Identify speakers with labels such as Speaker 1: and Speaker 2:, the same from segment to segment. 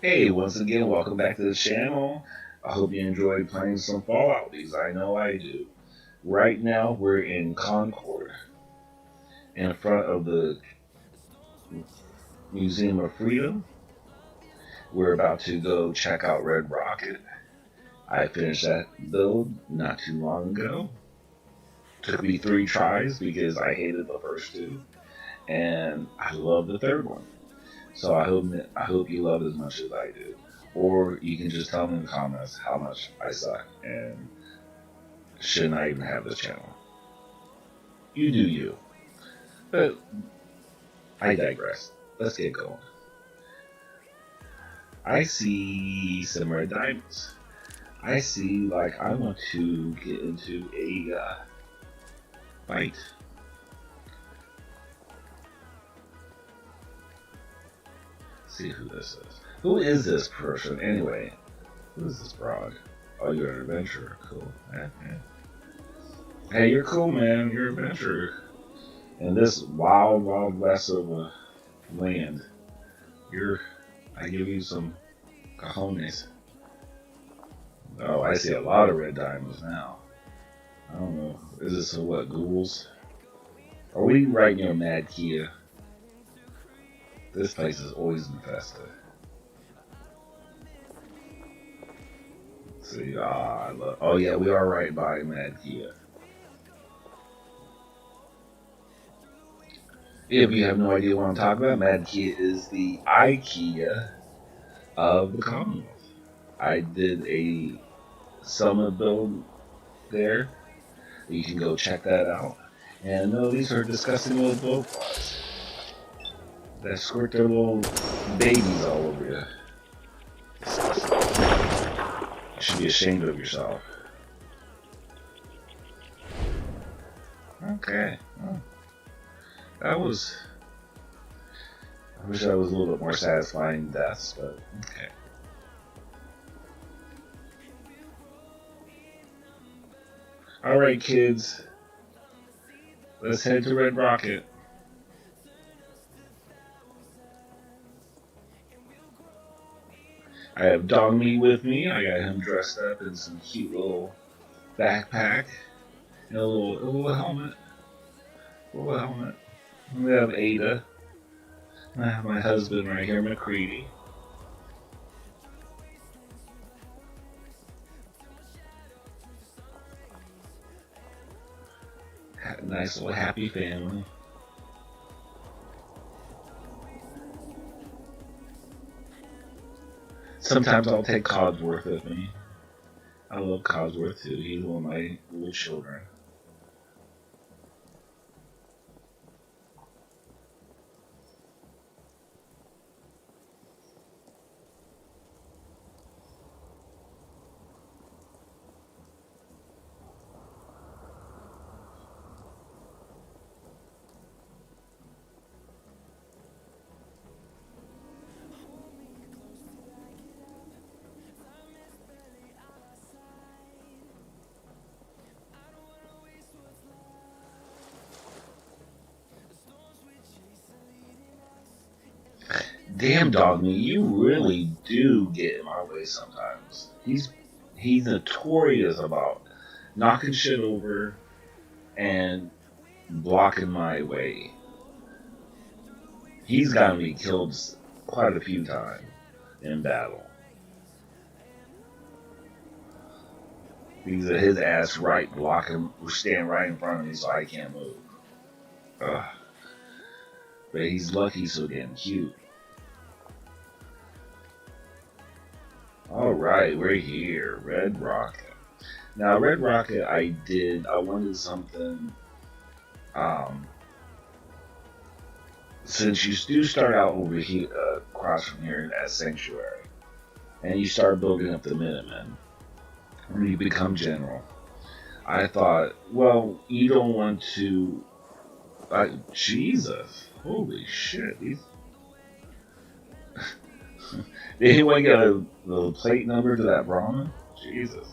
Speaker 1: Hey, once again, welcome back to the channel. I hope you enjoyed playing some Fallout because I know I do. Right now, we're in Concord, in front of the Museum of Freedom. We're about to go check out Red Rocket. I finished that build not too long ago. Took me 3 tries because I hated the first two, and I love the third one. So I hope you love it as much as I do. Or you can just tell me in the comments how much I suck and shouldn't I even have this channel. You do you. But I digress. Let's get going. I see some red diamonds. I see like I want to get into a fight. See who this is. Who is this person anyway? Who is this broad? Oh, you're an adventurer. Cool. Hey, you're cool, man. You're an adventurer. In this wild, wild west of land, I give you some cojones. Oh, I see a lot of red diamonds now. I don't know. Is this what, ghouls? Are we right near Mad Kia? This place is always infested. Let's see, oh yeah, we are right by Mad Kia. If you have no idea what I'm talking about, Mad Kia is the IKEA of the Commonwealth. I did a summit build there. You can go check that out. And no, these are disgusting little blowflies that squirt their little babies all over you. You should be ashamed of yourself. Okay. Well, that was. I wish that was a little bit more satisfying deaths, but okay. Alright, kids. Let's head to Red Rocket. I have Dong Me with me. I got him dressed up in some cute little backpack and a little helmet. Little helmet. We have Ada. I have my husband right here, McCready. Nice little happy family. Sometimes I'll take Codsworth with me. I love Codsworth too. He's one of my little children. Damn, Dog Me, you really do get in my way sometimes. He's notorious about knocking shit over and blocking my way. He's gotten me killed quite a few times in battle. Because of his ass right blocking, stand right in front of me so I can't move. Ugh. But he's lucky, so damn cute. Alright, we're here. Red Rocket. Now, Red Rocket, I wanted something, since you do start out over here, across from here at Sanctuary, and you start building up the Minutemen, when you become General, I thought, well, you don't want to, Jesus, holy shit, these. Did anyone get the plate number to that Brahmin? Jesus.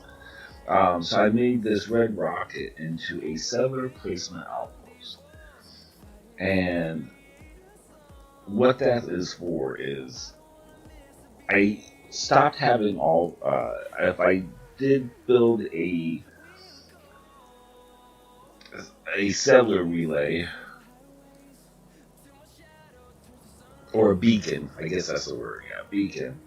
Speaker 1: So I made this Red Rocket into a settler placement outpost. And what that is for is I stopped having all. If I did build a cellular relay or a beacon, I guess that's the word. Yeah, beacon.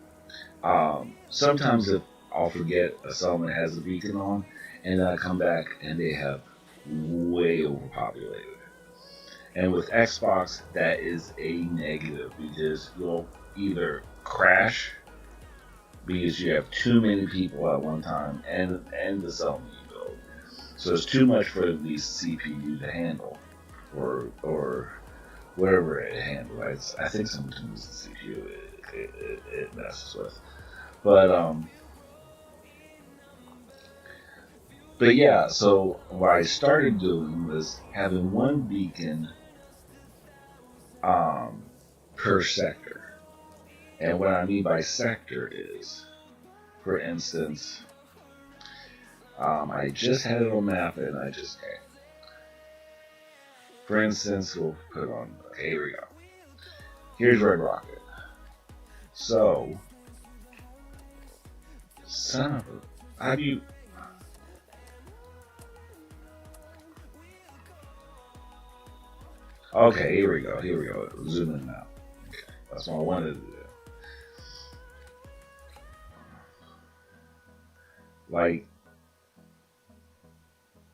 Speaker 1: Sometimes if I'll forget a settlement has a beacon on, and then I come back and they have way overpopulated. And with Xbox, that is a negative because you'll either crash because you have too many people at one time and the settlement you build. So it's too much for the CPU to handle, or whatever it handles. I think sometimes the CPU it messes with. But but yeah. So what I started doing was having one beacon um, per sector. And what I mean by sector is, for instance, I just had it on map and I just okay. For instance, we'll put on. Okay, here we go. Here's Red Rocket. So, son of a, have you? Okay, here we go. Here we go. Zoom in now. Okay, that's what I wanted to do. Like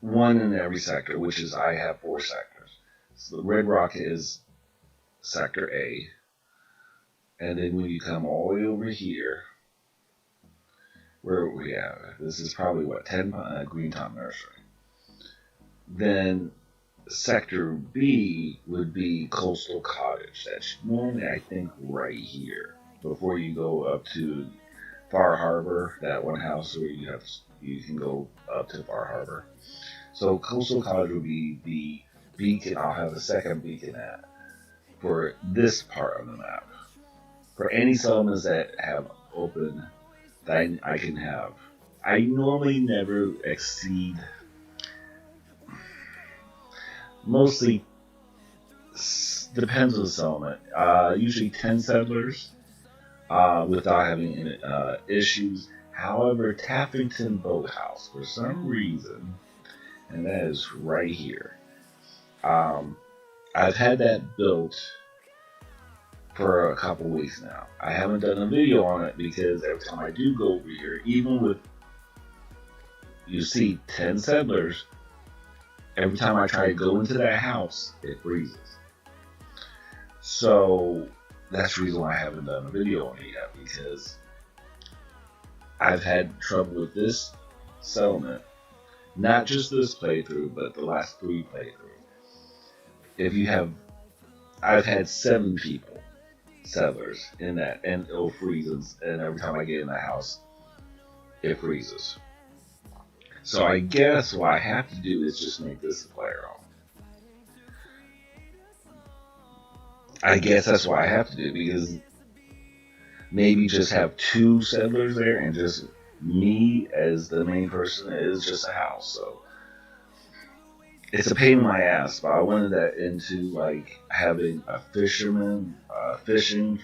Speaker 1: one in every sector, which is I have 4 sectors. So the Red Rocket is sector A, and then when you come all the way over here, where we have this is probably what 10 Greentown Nursery. Then sector B would be Coastal Cottage. That's normally I think right here before you go up to Far Harbor. That one house where you can go up to Far Harbor. So Coastal Cottage would be the beacon. I'll have a second beacon at for this part of the map. For any settlements that have open that I can have. I normally never exceed mostly depends on the settlement. Usually 10 settlers without having issues. However, Taffington Boathouse, for some reason, and that is right here. I've had that built for a couple weeks now. I haven't done a video on it because every time I do go over here, even with you see 10 settlers, every time I try to go into that house, it freezes. So that's the reason why I haven't done a video on it yet, because I've had trouble with this settlement. Not just this playthrough, but the last 3 playthroughs. I've had 7 people, settlers, in that, and it'll freeze, and every time I get in the house, it freezes. So I guess what I have to do is just make this a player home. I guess that's what I have to do, because maybe just have 2 settlers there and just me as the main person is just a house. So it's a pain in my ass, but I wanted that into like having a fisherman, fishing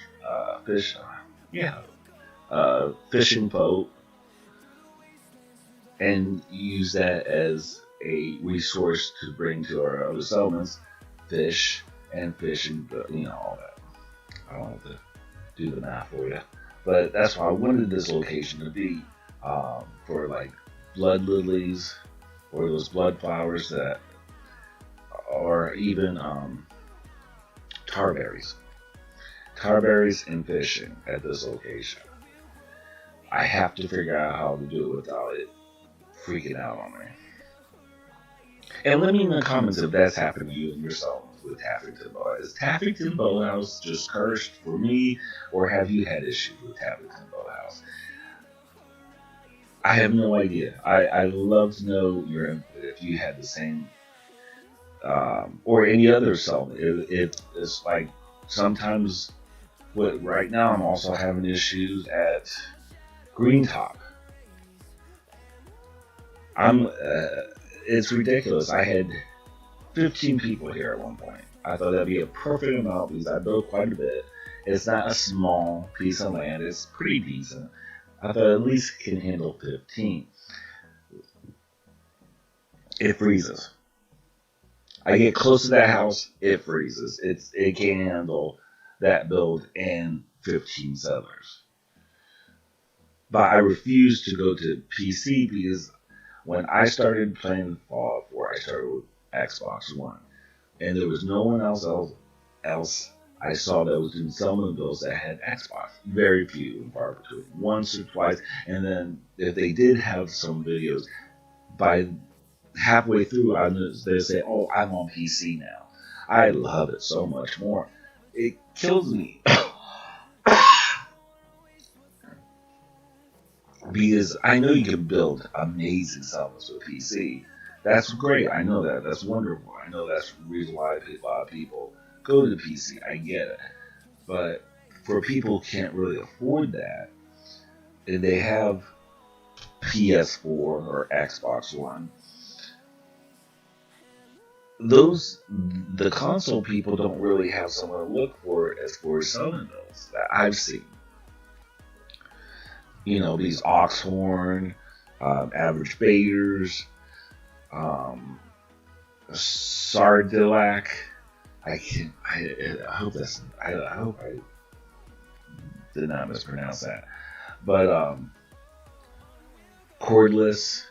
Speaker 1: boat, and use that as a resource to bring to our other settlements, fish and fishing, all that. I don't have to do the math for you, but that's why I wanted this location to be for like blood lilies or those blood flowers that, or even tarberries and fishing at this location. I have to figure out how to do it without it freaking out on me. And let me in the comments if that's happened to you and yourself with Taffington Boathouse. Is Taffington Boathouse just cursed for me, or have you had issues with Taffington Boathouse? I have no idea. I'd love to know if you had the same, or any other settlement. It's like sometimes, right now I'm also having issues at Green Top. It's ridiculous. I had 15 people here at one point. I thought that'd be a perfect amount because I built quite a bit, It's not a small piece of land. It's pretty decent. I thought at least it can handle 15. It freezes. I get close to that house, it freezes. It can't handle that build and 15 settlers. But I refuse to go to PC because when I started playing Fallout 4, I started with Xbox One, and there was no one else I saw that was doing some of the builds that had Xbox. Very few and far between. Once or twice, and then if they did have some videos, by halfway through, they say, "Oh, I'm on PC now." I love it so much more. It kills me because I know you can build amazing summons with PC. That's great. I know that. That's wonderful. I know that's the reason why a lot of people go to the PC. I get it. But for people who can't really afford that, and they have PS4 or Xbox One, the console people don't really have someone to look for as far as summon those that I've seen. You know, these Oxhorn, Average Baiters, Sardillac. I can I hope that's I hope I did not mispronounce that. But Cordless,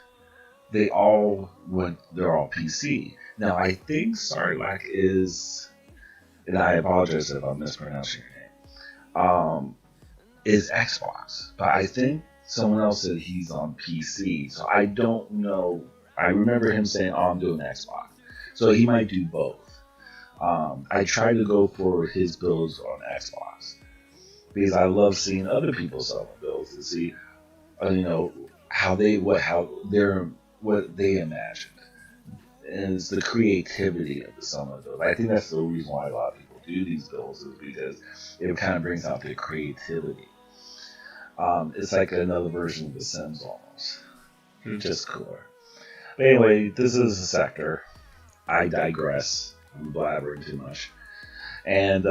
Speaker 1: they're all PC. Now I think Sardillac is, and I apologize if I'm mispronouncing your name, is Xbox. But I think someone else said he's on PC. So I don't know. I remember him saying, "Oh, I'm doing Xbox." So he might do both. I try to go for his builds on Xbox because I love seeing other people's builds to see, how they what they imagined, and it's the creativity of the summon build. I think that's the reason why a lot of people do these builds is because it kind of brings out their creativity. It's like another version of The Sims almost, just cooler. But anyway, this is a sector. I digress. I'm blabbering too much. And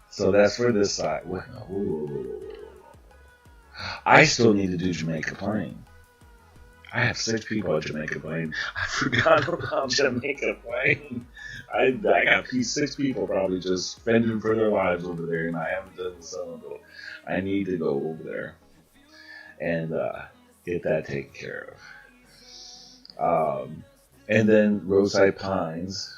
Speaker 1: so that's for this side. I still need to do Jamaica Plain. I have 6 people at Jamaica Plain. I forgot about Jamaica Plain. I got 6 people probably just fending for their lives over there, and I haven't done the solo build. I need to go over there and get that taken care of. And then Roadside Pines.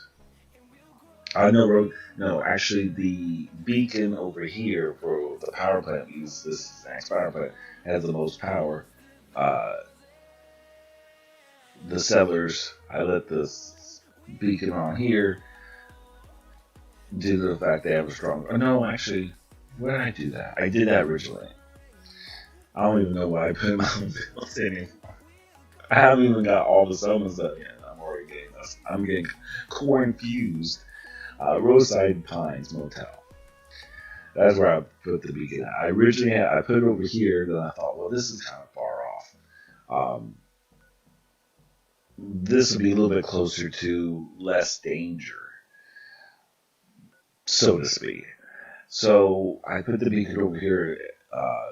Speaker 1: Actually, the beacon over here for the power plant, because this next power plant has the most power. The settlers, I let this beacon on here due to the fact they have a strong. No, actually, where did I do that? I did that originally. I don't even know why I put my own builds anymore. I haven't even got all the summons done yet. I'm getting confused. Roadside Pines Motel. That's where I put the beacon. I put it over here. Then I thought, well, this is kind of far off. This would be a little bit closer to less danger, so to speak. So I put the beacon over here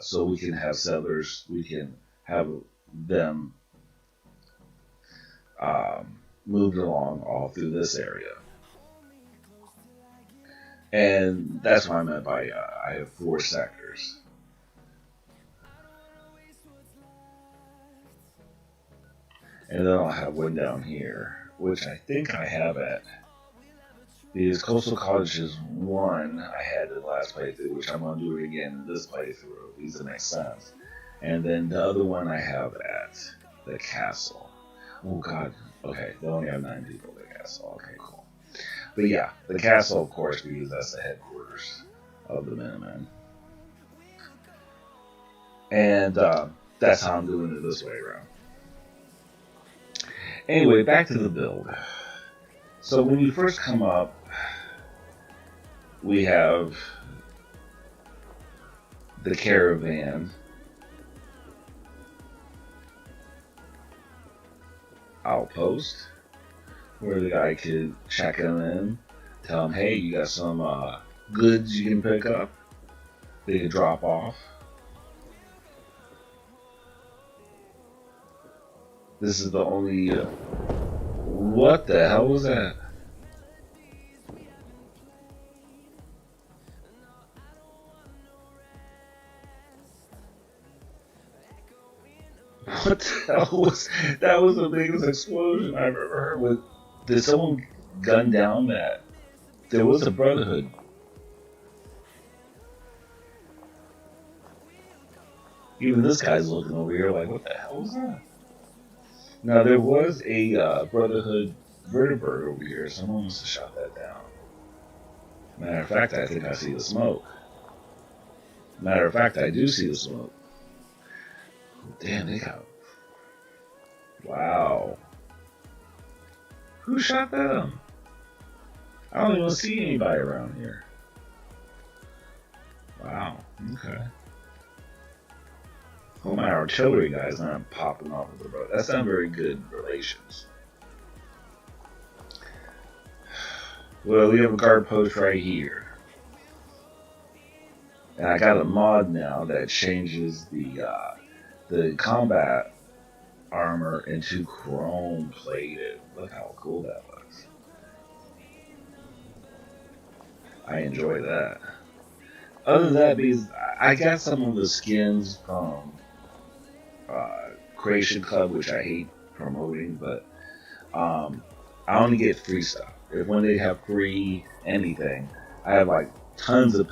Speaker 1: so we can have settlers. We can have them moved along all through this area. And that's what I meant by I have 4 sectors. And then I'll have one down here, which I think I have at. Because Coastal Cottage is one I had in the last playthrough, which I'm going to do it again in this playthrough, because it makes sense. And then the other one I have at the castle. Oh god, okay, they only have 9 people at the castle, okay, cool. But yeah, the castle, of course, because that's the headquarters of the Minutemen. And that's how I'm doing it this way around. Anyway, back to the build. So when you first come up, we have the caravan, Outpost, where the guy could check him in, tell him, hey, you got some goods you can pick up. They can drop off. This is the only. What the hell was that? What the hell was that? Was the biggest explosion I've ever heard. Did someone gun down that? There was a brotherhood. Even this guy's looking over here like, what the hell was that? Now there was a brotherhood vertebrate over here. Someone must have shot that down. Matter of fact, I think I see the smoke. Matter of fact, I do see the smoke. Damn, they got. Wow. Who shot them? I don't even see anybody around here. Wow. Okay. Oh, my artillery guy's not popping off with the road. That's not very good relations. Well, we have a guard post right here. And I got a mod now that changes the combat armor into chrome plated. Look how cool that looks. I enjoy that. Other than that, because I got some of the skins from Creation Club, which I hate promoting, but I only get free stuff. If when they have free anything, I have like tons of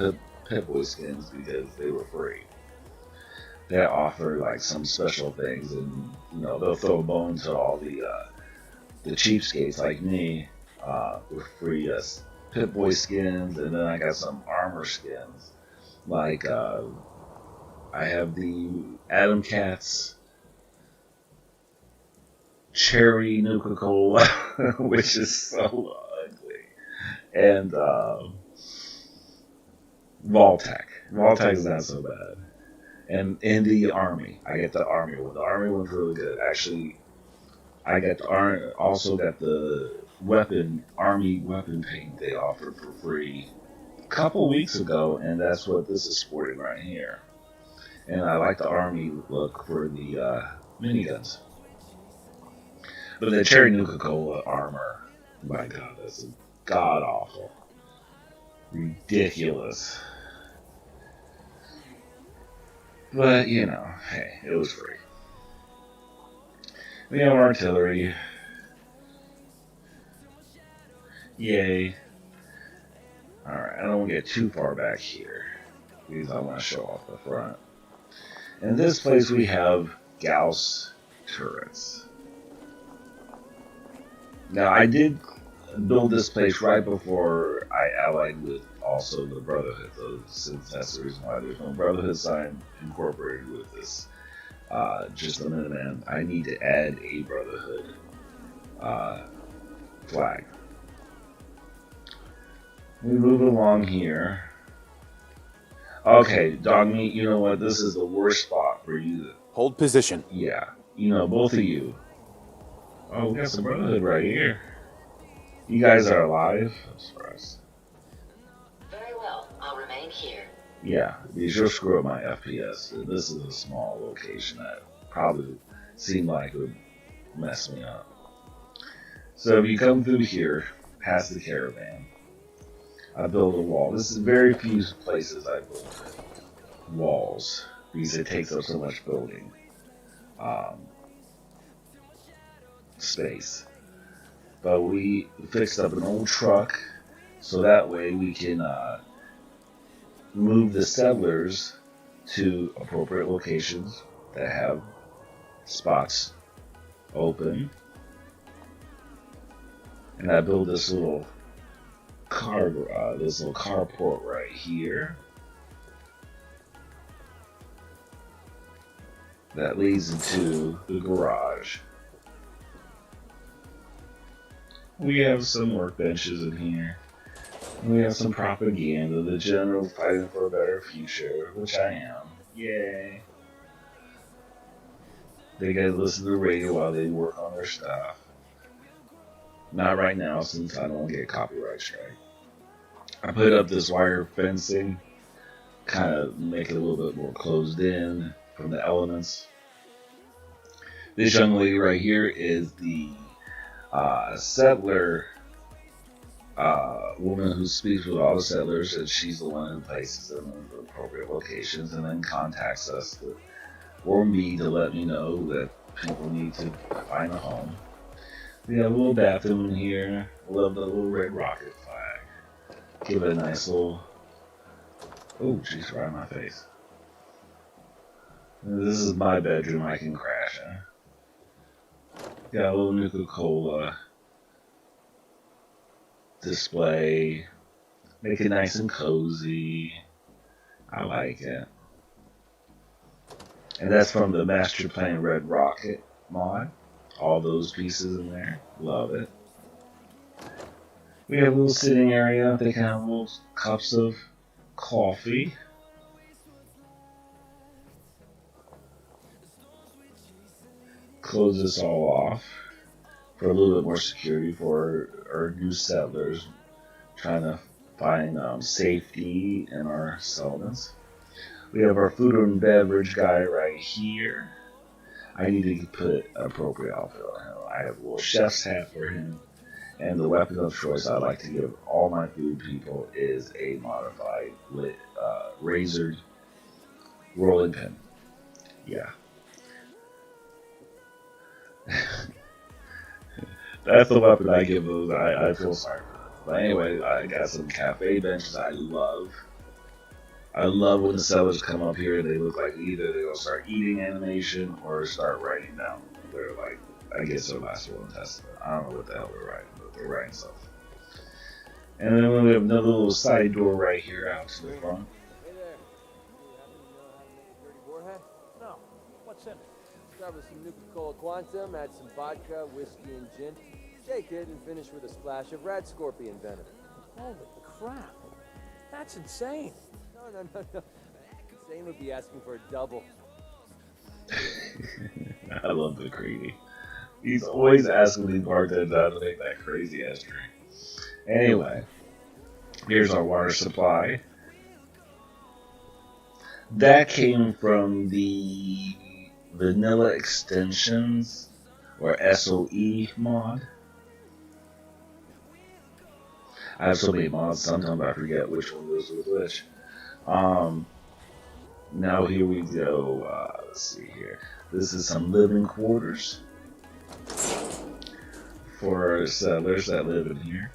Speaker 1: Pip-Boy skins because they were free. They offer like some special things, and they'll throw a bone to all the cheapskates like me with free Pip-Boy skins, and then I got some armor skins. Like I have the Adam Cat's Cherry Nuka-Cola, which is so ugly, and Voltec. Voltec is not so bad. And in the army, I get the army one. The army one's really good. Actually, I got also got the army weapon paint they offered for free a couple weeks ago, and that's what this is sporting right here. And I like the army look for the miniguns. But the Cherry Nuka-Cola armor, my God, that's god awful, ridiculous. But hey, it was free. We have artillery. Yay. Alright, I don't want to get too far back here because I want to show off the front. In this place we have Gauss turrets. Now I did build this place right before I allied with also the Brotherhood, so since that's the reason why there's no Brotherhood sign incorporated with this. Just a minute, man. I need to add a Brotherhood flag. We move along here. Okay, dog meat, you know what? This is the worst spot for you.
Speaker 2: Hold position.
Speaker 1: Yeah, both of you. Oh, we got some Brotherhood right here. You guys are alive? I'm surprised.
Speaker 3: Very well, I'll remain here.
Speaker 1: Yeah, because you'll screw up my FPS. This is a small location that probably seemed like it would mess me up. So if you come through here, past the caravan, I build a wall. This is very few places I build walls because it takes up so much building space. But we fixed up an old truck so that way we can move the settlers to appropriate locations that have spots open. And I build this little carport right here that leads into the garage. We have some workbenches in here. We have some propaganda. The general's fighting for a better future, which I am. Yay. They gotta listen to the radio while they work on their stuff. Not right now, since I don't get a copyright strike. I put up this wire fencing, kind of make it a little bit more closed in from the elements. This young lady right here is the settler woman who speaks with all the settlers, and she's the one who places them in the appropriate locations and then contacts us or me to let me know that people need to find a home. We have a little bathroom in here. I love the little red rocket flag. Give it a nice little. Oh, jeez, right in my face. This is my bedroom. I can crash in. Got a little Nuka-Cola display. Make it nice and cozy. I like it. And that's from the Master Plan Red Rocket mod. All those pieces in there. Love it. We have a little sitting area. They can have little cups of coffee. Close this all off for a little bit more security for our new settlers trying to find safety in our settlements. We have our food and beverage guy right here. I need to put appropriate outfit on him. I have a little chef's hat for him. And the weapon of choice I like to give all my food people is a modified razored rolling pin. Yeah. That's the weapon I give those. I feel sorry for them. But anyway, I got some cafe benches I love. I love when the sellers come up here and they look like either they'll start eating animation or start writing down. They're like, I guess their last will and testament. I don't know what the hell they're writing, but they're writing stuff. And then we have another little side door right here out to the front.
Speaker 2: Hey there. You happen to know how to make a dirty warhead?
Speaker 4: No. What's in it?
Speaker 2: Start with some Nuka-Cola Quantum, add some vodka, whiskey, and gin. Shake it and finish with a splash of red scorpion venom.
Speaker 4: Holy crap. That's insane.
Speaker 2: No. Insane would be asking for a double.
Speaker 1: I love the greedy. He's always asking these bartenders how to make that crazy ass drink. Anyway, here's our water supply. That came from the Vanilla Extensions or SOE mod. I have so many mods, sometimes I forget which one goes with which. Now here we go. Let's see here. This is some living quarters for settlers that live in here.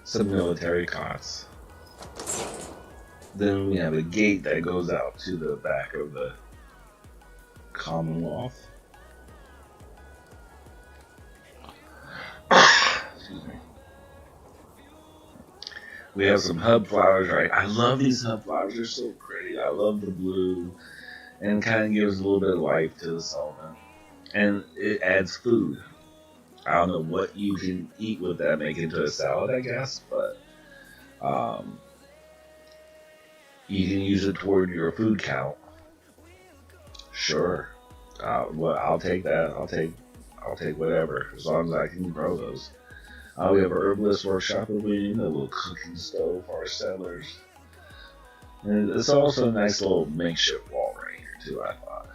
Speaker 1: Some military cots. Then we have a gate that goes out to the back of the Commonwealth. Excuse me. We have some hub flowers, right? I love these hub flowers. They're so pretty. I love the blue. And kind of gives a little bit of life to the salmon. And it adds food. I don't know what you can eat with that, make it into a salad, I guess, but you can use it toward your food count. Sure. Well, I'll take that. I'll take whatever, as long as I can grow those. We have our herbalist workshop in a little cooking stove for our settlers. And it's also a nice little makeshift wall right here, too, I thought.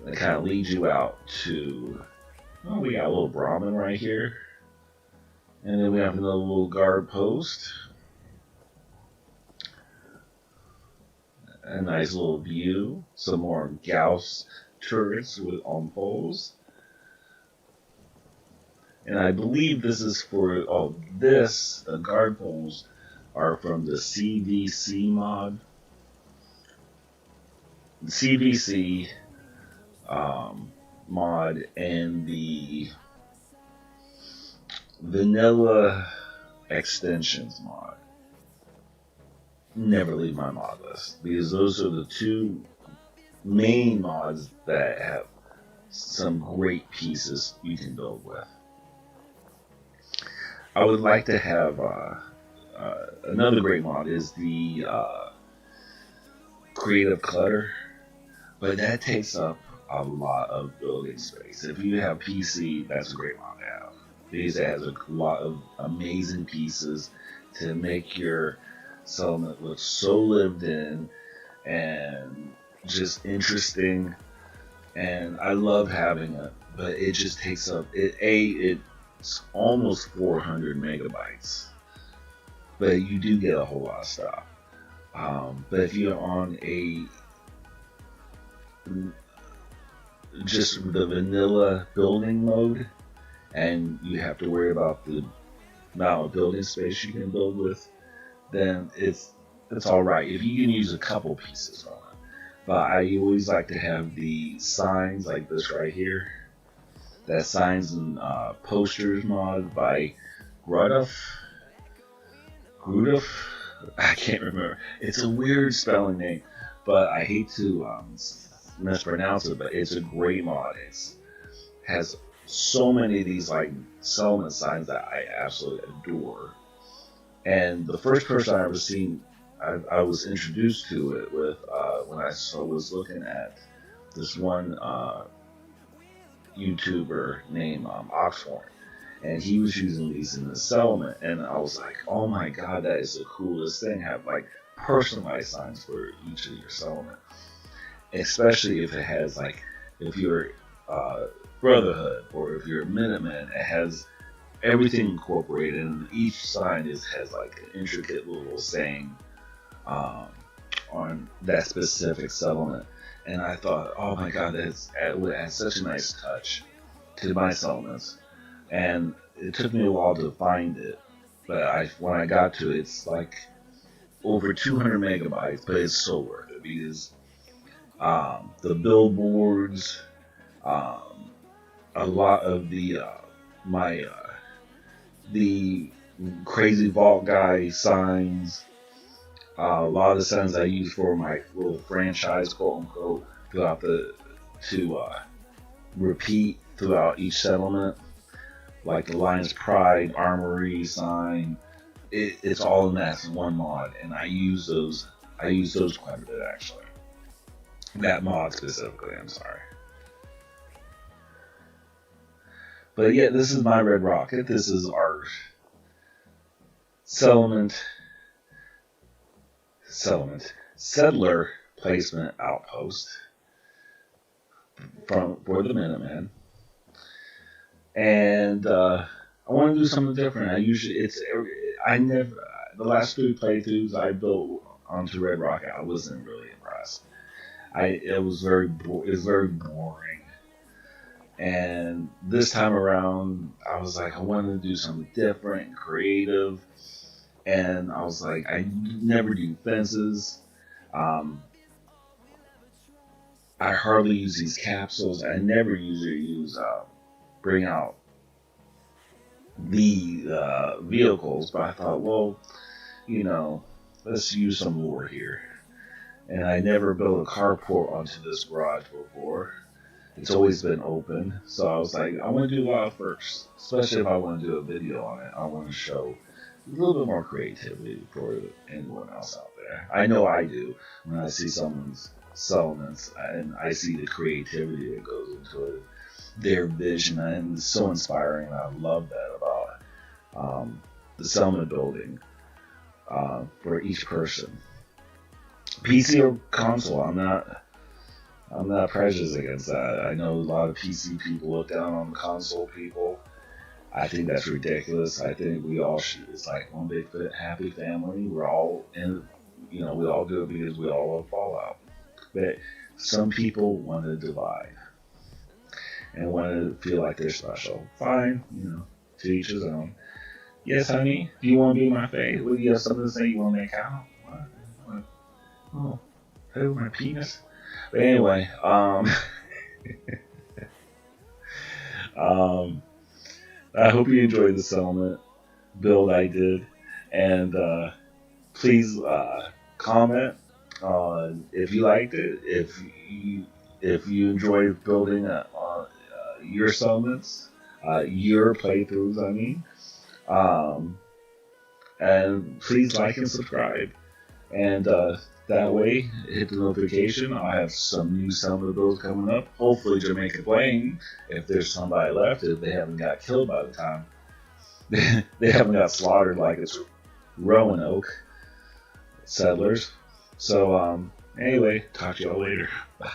Speaker 1: It kind of leads you out to, oh, we got a little Brahmin right here. And then we have another little guard post. A nice little view. Some more Gauss turrets on poles. And I believe this is for, the guard poles are from the CVC mod. The CVC mod and the Vanilla Extensions mod never leave my mod list because those are the two main mods that have some great pieces you can build with. I would like to have another great mod is the Creative Clutter, but that takes up a lot of building space. If you have PC, that's a great mod to have. because it has a lot of amazing pieces to make your settlement look so lived in and just interesting. And I love having it, but it just takes up it's almost 400 megabytes, but you do get a whole lot of stuff. But if you're on a just the vanilla building mode, and you have to worry about the amount of building space you can build with, then it's all right if you can use a couple pieces on it. But I always like to have the signs like this right here. That signs and posters mod by Gruduf. Gruduf? I can't remember. It's a weird spelling name, but I hate to mispronounce it. But it's a great mod. It has so many of these like settlement signs that I absolutely adore. And the first person I ever seen, I was introduced to it with when I was looking at this one YouTuber named Oxhorn, and he was using these in the settlement, and I was like, oh my god, that is the coolest thing. Have like personalized signs for each of your settlement, especially if it has like if you're Brotherhood or if you're Minutemen, it has everything incorporated, and each sign has like an intricate little saying on that specific settlement. And I thought, oh my god, it would add such a nice touch to my settlements. And it took me a while to find it, but when I got to it, it's like over 200 megabytes, but it's so worth it because the billboards, a lot of the crazy vault guy signs, a lot of the signs I use for my little franchise, quote unquote, to repeat throughout each settlement, like the Lion's Pride Armory sign. It's all in that one mod, and I use those. I use those quite a bit actually. That mod specifically. I'm sorry. But yeah, this is my Red Rocket. This is our settler placement outpost for the Minutemen. And I want to do something different. I never the last 3 playthroughs I built onto Red Rocket, I wasn't really impressed. It was very boring. And this time around, I was like, I wanted to do something different and creative. And I was like, I never do fences. I hardly use these capsules. I never usually bring out the vehicles. But I thought, well, let's use some lore here. And I never built a carport onto this garage before. It's always been open, so I was like, I want to do a lot first, especially if I want to do a video on it. I want to show a little bit more creativity for anyone else out there. I know I do when I see someone's settlements and I see the creativity that goes into it, their vision, and it's so inspiring. And I love that about the settlement building for each person. PC or console, I'm not prejudiced against that. I know a lot of PC people look down on console people. I think that's ridiculous. I think we all should. It's like one big happy family. We're all in. We all do it because we all love Fallout. But some people want to divide and want to feel like they're special. Fine, to each his own. Yes, honey. Do you want to be my fave? Well, you have something to say you want to make out? What? Oh, play with my penis. But anyway, I hope you enjoyed the settlement build I did, and please comment on if you liked it, if you enjoyed building your settlements, your playthroughs. I mean, and please like and subscribe, and that way, hit the notification. I'll have some new settlement builds coming up. Hopefully, Jamaica playing. If there's somebody left, if they haven't got killed by the time they haven't got slaughtered like it's Roanoke settlers. So anyway, talk to y'all later. Bye.